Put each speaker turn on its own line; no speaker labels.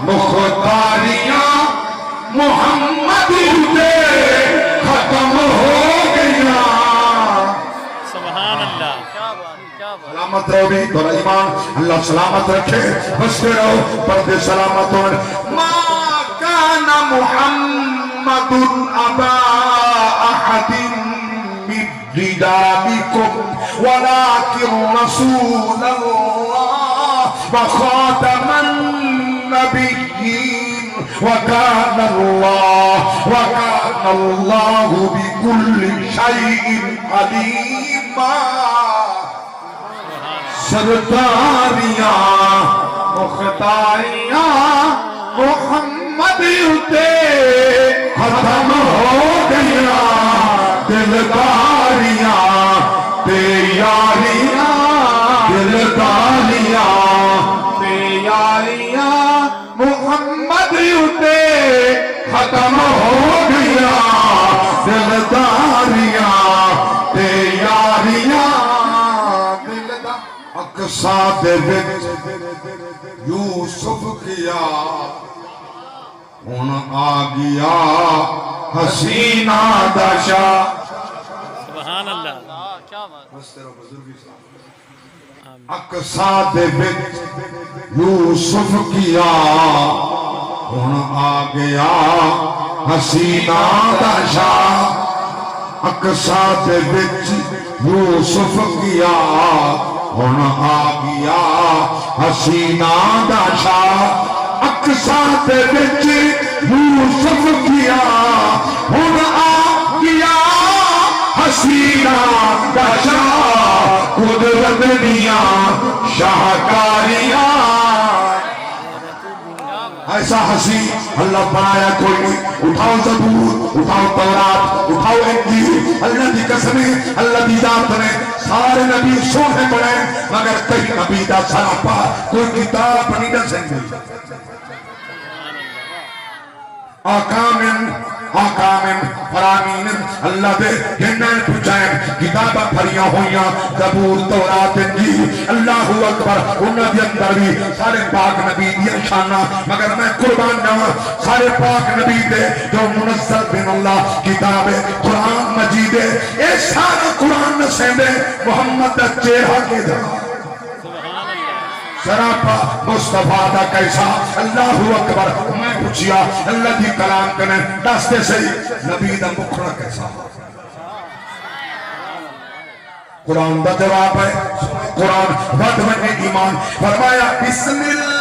مختاریاں محمد دے ختم ہو گیا.
سبحان اللہ.
سلامت رہو بھی تھوڑا ایمان اللہ سلامت رکھے بستے رہو پردے سلامت ہو. ما کان محمد ابا احد من رجالکم ولكن رسول اللہ وخاتم النبیین وكان الله بكل شيء عليما. سرداریاں مختاریاں محمد تے ختم ہو گیا. دلداریاں تے یاریاں دلداریاں تے یاریاں محمد تے ختم ہو گیا. دلداریاں تے یاریاں اقصا دے وچ یوسف کیا ہن آ گیا حسینہ دا شاہ.
سبحان اللہ.
اقصا دے وچ یوسف کیا ہن آ گیا حسینہ دا شاہ. اقصا دے وچ یوسف کیا ہن آ گیا حسینہ دا شاہ. اقصا دے وچ یوسف کیا ہن آ گیا حسینہ دا شاہ. قدرت دیاں شاہکاریاں ایسا حسین اللہ بنایا کوئی نہیں. اٹھاؤ زبور اٹھاؤ تورات اٹھاؤ انجیل. اللہ دی قسمیں اللہ دی ذات نے سارے نبی سونے بڑے مگر کئی نبی دا سراپا کوئی کتاب نہیں نہ سنگی. آقامن فرامین اللہ دے جنہیں پوچھائیں کتابہ پھریاں ہویاں زبور تورات انجیل. اللہ اکبر. انہاں دے اندر بھی سارے پاک نبی دیا شانہ مگر میں قربان جاؤں سارے پاک نبی دے جو منزل بن اللہ کتاب قرآن مجید اے سارے قرآن نسیندے محمد دا چہرہ کے دا سراپا مصطفیٰ دا کیسا. اللہ اکبر. میں پوچھیا اللہ دی کلام کنے دستے سے نبی دا مکھڑا کیسا. قرآن دا جواب ہے. قرآن ود میں ایمان فرمایا بسم اللہ